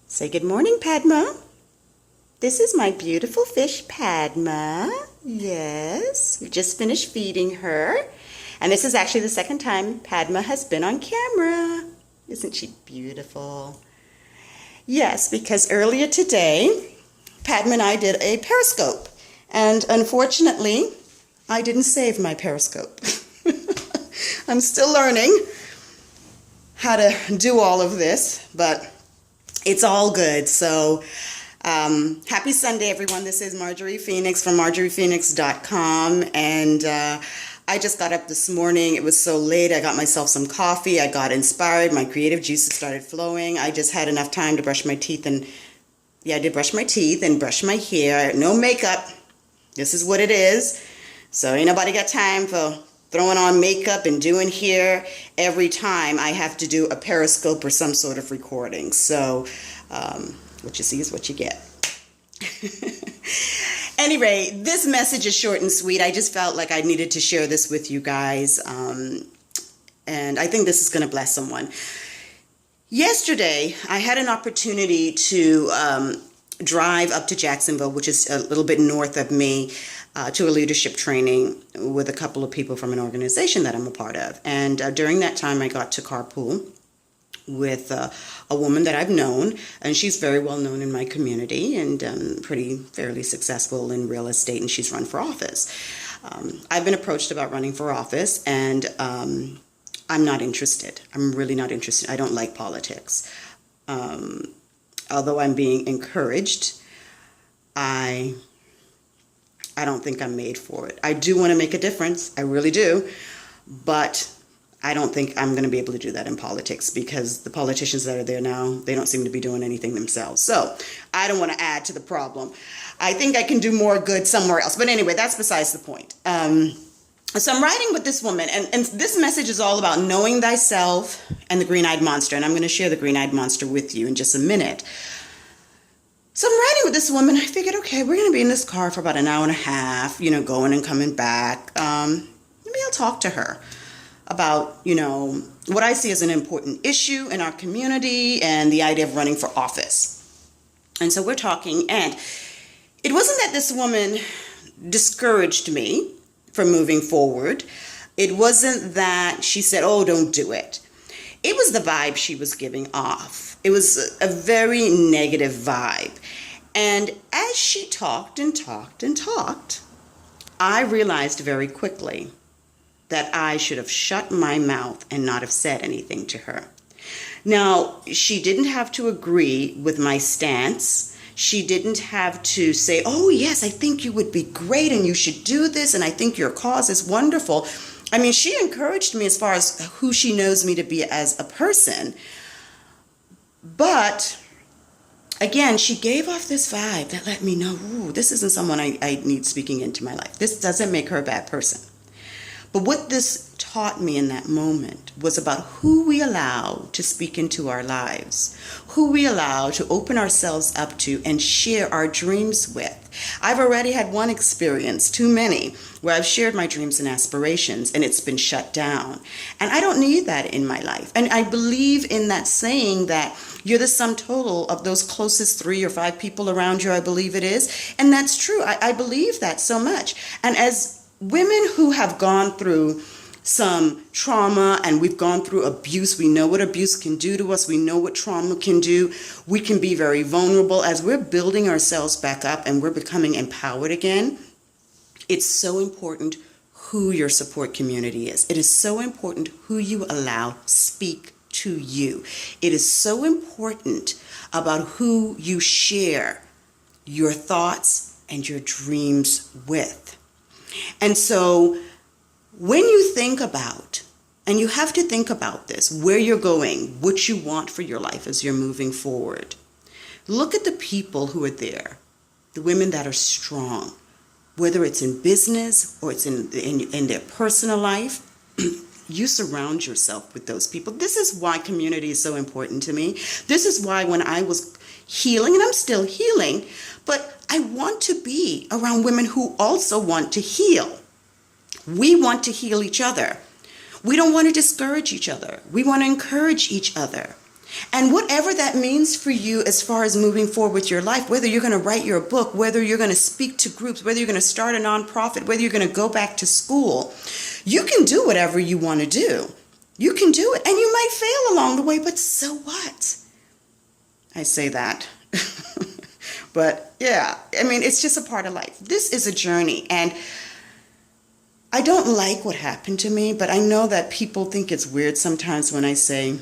Say good morning, Padma. This is my beautiful fish, Padma. Yes, we just finished feeding her. And this is actually the second time Padma has been on camera. Isn't she beautiful? Yes, because earlier today, Padma and I did a Periscope. And unfortunately, I didn't save my Periscope. I'm still learning how to do all of this, but it's all good. So happy Sunday, everyone. This is Marjorie Phoenix from marjoriephoenix.com. And I just got up this morning. It was so late. I got myself some coffee. I got inspired. My creative juices started flowing. I just had enough time to brush my teeth. And yeah, I did brush my teeth and brush my hair. No makeup. This is what it is. So ain't nobody got time for throwing on makeup and doing hair every time I have to do a Periscope or some sort of recording. So what you see is what you get. Anyway, this message is short and sweet. I just felt like I needed to share this with you guys. And I think this is going to bless someone. Yesterday, I had an opportunity to drive up to Jacksonville, which is a little bit north of me, to a leadership training with a couple of people from an organization that I'm a part of. And during that time, I got to carpool with a woman that I've known, and she's very well known in my community and fairly successful in real estate, and she's run for office. I've been approached about running for office, and I'm not interested. I'm really not interested. I don't like politics. Although I'm being encouraged, I don't think I'm made for it. I do want to make a difference. I really do. But I don't think I'm going to be able to do that in politics because the politicians that are there now, they don't seem to be doing anything themselves. So I don't want to add to the problem. I think I can do more good somewhere else. But anyway, that's besides the point. So I'm riding with this woman, and this message is all about knowing thyself and the green-eyed monster. And I'm going to share the green-eyed monster with you in just a minute. So I'm riding with this woman. I figured, okay, we're going to be in this car for about an hour and a half, going and coming back. Maybe I'll talk to her about, what I see as an important issue in our community and the idea of running for office. And so we're talking, and it wasn't that this woman discouraged me from moving forward. It wasn't that she said, oh, don't do it. It was the vibe she was giving off. It was a very negative vibe. And as she talked and talked and talked, I realized very quickly that I should have shut my mouth and not have said anything to her. Now, she didn't have to agree with my stance. She didn't have to say, oh, yes, I think you would be great and you should do this, and I think your cause is wonderful. I mean, she encouraged me as far as who she knows me to be as a person. But again, she gave off this vibe that let me know, ooh, this isn't someone I need speaking into my life. This doesn't make her a bad person. But what this taught me in that moment was about who we allow to speak into our lives, who we allow to open ourselves up to and share our dreams with. I've already had one experience, too many, where I've shared my dreams and aspirations and it's been shut down. And I don't need that in my life. And I believe in that saying that you're the sum total of those closest 3 or 5 people around you, I believe it is. And that's true. I believe that so much. And as women who have gone through some trauma and we've gone through abuse, we know what abuse can do to us. We know what trauma can do. We can be very vulnerable. As we're building ourselves back up and we're becoming empowered again, it's so important who your support community is. It is so important who you allow speak to you. It is so important about who you share your thoughts and your dreams with. And so when you think about, and you have to think about this, where you're going, what you want for your life as you're moving forward, look at the people who are there, the women that are strong, whether it's in business or it's in their personal life. You surround yourself with those people. This is why community is so important to me. This is why when I was healing, and I'm still healing, but I want to be around women who also want to heal. We want to heal each other. We don't want to discourage each other. We want to encourage each other. And whatever that means for you as far as moving forward with your life, whether you're going to write your book, whether you're going to speak to groups, whether you're going to start a nonprofit, whether you're going to go back to school, you can do whatever you want to do. You can do it. And you might fail along the way, but so what? I say that. But yeah, I mean, it's just a part of life. This is a journey. And I don't like what happened to me, but I know that people think it's weird sometimes when I say,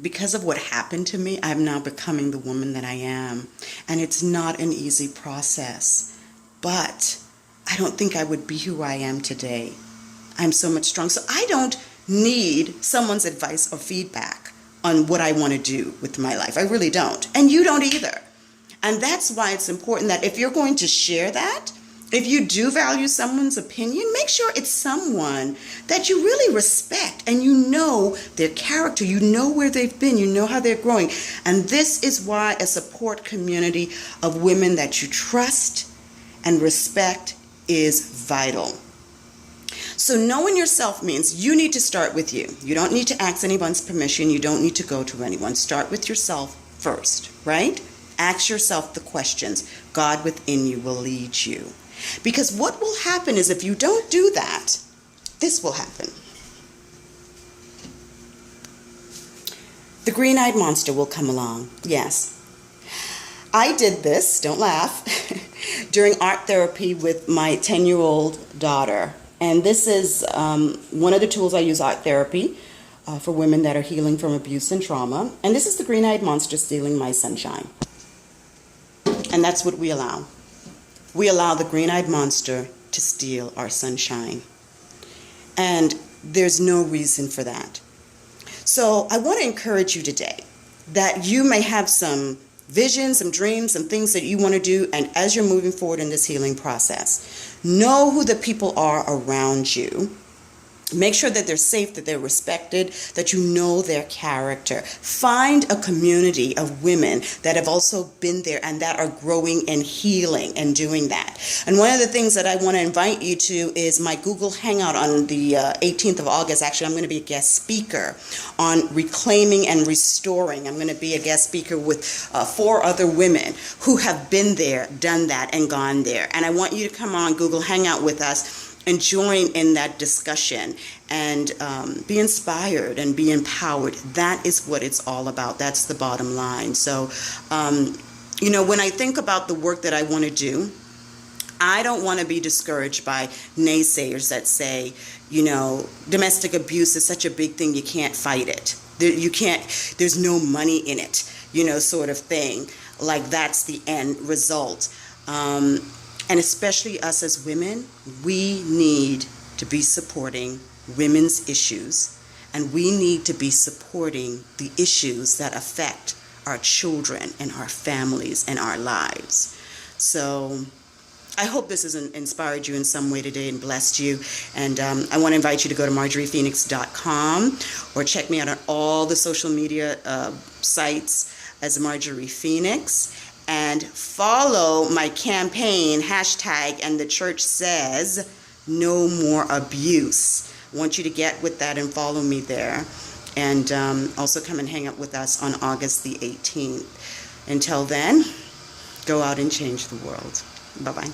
because of what happened to me, I'm now becoming the woman that I am. And it's not an easy process. But I don't think I would be who I am today. I'm so much stronger. So I don't need someone's advice or feedback on what I want to do with my life. I really don't. And you don't either. And that's why it's important that if you're going to share that, if you do value someone's opinion, make sure it's someone that you really respect and you know their character, you know where they've been, you know how they're growing. And this is why a support community of women that you trust and respect is vital. So knowing yourself means you need to start with you. You don't need to ask anyone's permission. You don't need to go to anyone. Start with yourself first, right? Ask yourself the questions. God within you will lead you. Because what will happen is if you don't do that, this will happen. The green-eyed monster will come along. Yes. I did this, don't laugh, during art therapy with my 10-year-old daughter. And this is one of the tools I use, art therapy, for women that are healing from abuse and trauma. And this is the green-eyed monster stealing my sunshine. And that's what we allow. We allow the green-eyed monster to steal our sunshine. And there's no reason for that. So I want to encourage you today that you may have some visions, some dreams, some things that you want to do. And as you're moving forward in this healing process, know who the people are around you. Make sure that they're safe, that they're respected, that you know their character. Find a community of women that have also been there and that are growing and healing and doing that. And one of the things that I want to invite you to is my Google Hangout on the 18th of August. Actually, I'm going to be a guest speaker on reclaiming and restoring. I'm going to be a guest speaker with 4 other women who have been there, done that, and gone there. And I want you to come on Google Hangout with us and join in that discussion and be inspired and be empowered. That is what it's all about. That's the bottom line. So, when I think about the work that I want to do, I don't want to be discouraged by naysayers that say, domestic abuse is such a big thing, you can't fight it. There's no money in it, sort of thing. Like that's the end result. And especially us as women, we need to be supporting women's issues, and we need to be supporting the issues that affect our children and our families and our lives. So I hope this has inspired you in some way today and blessed you. And I want to invite you to go to MarjoriePhoenix.com or check me out on all the social media sites as Marjorie Phoenix. And follow my campaign, hashtag, and the church says, no more abuse. I want you to get with that and follow me there. And also come and hang out with us on August the 18th. Until then, go out and change the world. Bye-bye.